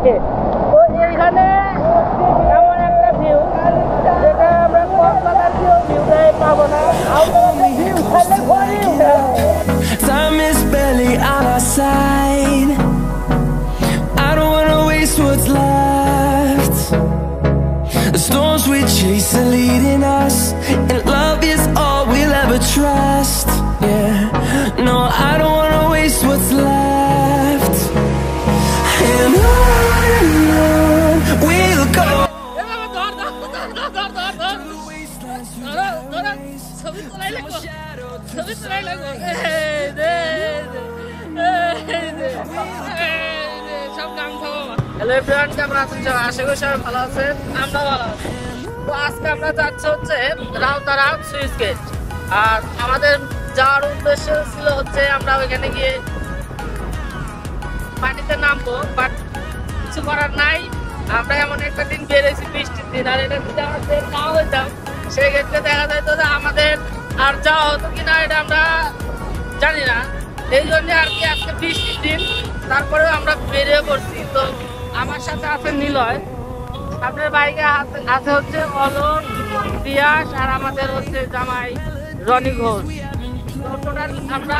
তো এইখানে এমন একটা ভিউ যেটা আমরা কক্সবাজার ভিউটাই পাবো না। ভিউ খাইলে ভরি Time is barely on our side. I don't wanna waste what's left. The storms we chase are leading us, and love is all we'll ever trust. Yeah, no, I don't wanna waste what's left. And on we'll go. Hello everyone, কেমন আছেন সবাই? আশা করি সবাই ভালো আছেন, আমরা ভালো আছি। তো আজকে আমরা যাচ্ছি হচ্ছে রাউতারা সুইচ গেট। আর আমাদের যাওয়ার উদ্দেশ্য ছিল হচ্ছে আমরা ওইখানে গিয়ে পানিতে নামবো, বাট কিছু করার নাই। আমরা এমন একটা দিন বেরিয়েছি, বৃষ্টির দিন, আর এটা যদি আমাদের নাও হইতাম সেক্ষেত্রে দেখা যেত যে আমাদের আর যাওয়া হতো কিনা এটা আমরা জানি না। এই জন্য আর কি আজকে বৃষ্টির দিন, তারপরেও আমরা বেরিয়ে পড়ছি। তো আমার সাথে আছে নিলয়, আপনার বাইকে আছে হচ্ছে অলক, পিয়াস, আর আমাদের হচ্ছে জামাই রনি ঘোষ। তো টোটাল আমরা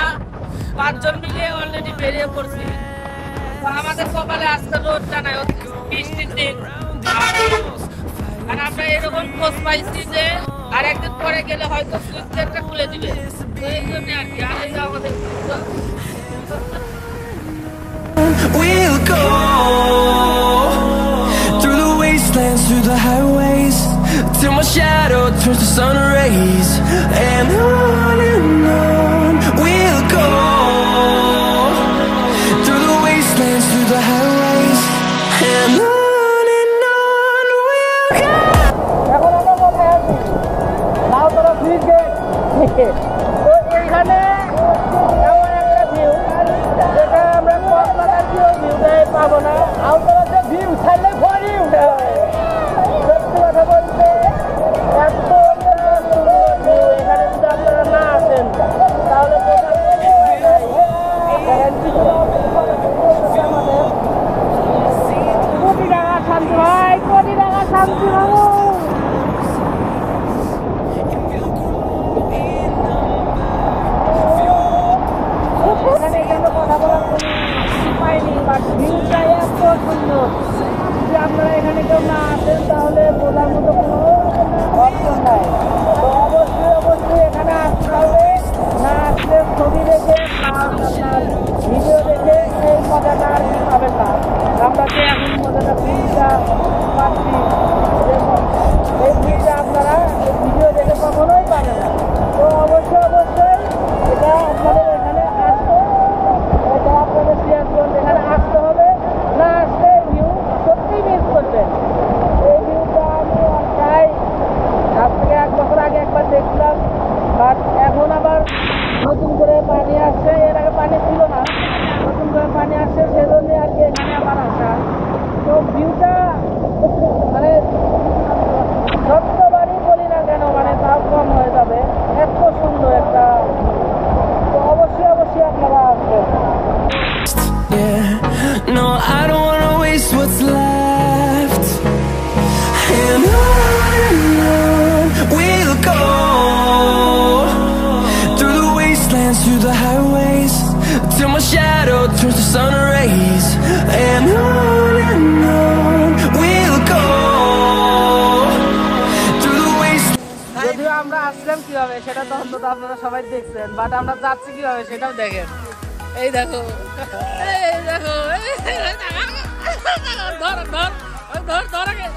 5 জন মিলে অলরেডি বেরিয়ে পড়ছি। তো আমাদের কপালে আজকে রোদ জানায় বৃষ্টির দিন, আর আমরা এরকম খোঁজ পাইছি যে আর একদিন পরে গেলে হয়তো সুইচ গেটটা খুলে দিবে। তো এই জন্য আর কি আগে যাওয়া আমাদের We'll go through the wastelands, through the highways, till my shadow turns to sun rays. And on we'll go through the wastelands, through the highways, and on we'll go. এখন আমরা কোথায় আছি? রাউতারা সুইচ গেট থেকে। তো এইখানে এমন একটা view যেটা আমরা কক্সবাজার ভিউটাই পাবো না। রাউতারা যে ভিউ খাইলে ভরি উঠে, সত্যি কথা বলতে এত সুন্দর ভিউ। এখানে যদি আপনারা না আসেন তাহলে কোটি টাকা শান্তি ভাই, কোটি টাকা শান্তি ভাবো। এখানে কেন কথা বলার কোনো পাইনি, বাট ভিউটা এত সুন্দর। যদি আপনারা এখানে কেউ না আসেন তাহলে বোঝার মতো কোনো অপশন নাই। তো অবশ্যই এখানে আসতে হবে। না আসলে ছবি দেখে আপনার ভিডিও দেখে এই মজাটা আর কি পাবেন না। আমরা যে এখন মজাটা ভিউটা পাচ্ছি, এই ভিউটা আপনারা ভিডিও দেখে কখনোই পাবেন না। তো অবশ্যই এটা আপনাদের এখানে আসতে, এটা আপনাদের সিরাজগঞ্জ এখানে আসতে হবে। না আসলে ভিউ সত্যিই মিস করবেন। এই ভিউটা আমি প্রায় আজ থেকে 1 বছর আগে একবার দেখছিলাম, বাট এখন আবার নতুন করে পানি আসছে। এর আগে পানি ছিল না, নতুন করে পানি আসছে, সেজন্য আর কি এখানে আবার আসা। তো ভিউটা মানে যতবারই বলি না কেন মানে তাও কম হয়ে যাবে, এত সুন্দর একটা। তো অবশ্যই আপনারা আসবেন। Yeah, no, I don't wanna waste what's left. And on we'll go through the wastelands, through the highways, till my shadow turns to sun rays. And on we'll go through the wastelands. যদিও আমরা আসলাম কিভাবে সেটা তো অন্তত আপনারা সবাই দেখছেন, but আমরা যাচ্ছি কিভাবে সেটাও দেখেন। এই দেখো, এই দেখো, ধর ধর ধর ধর আগে।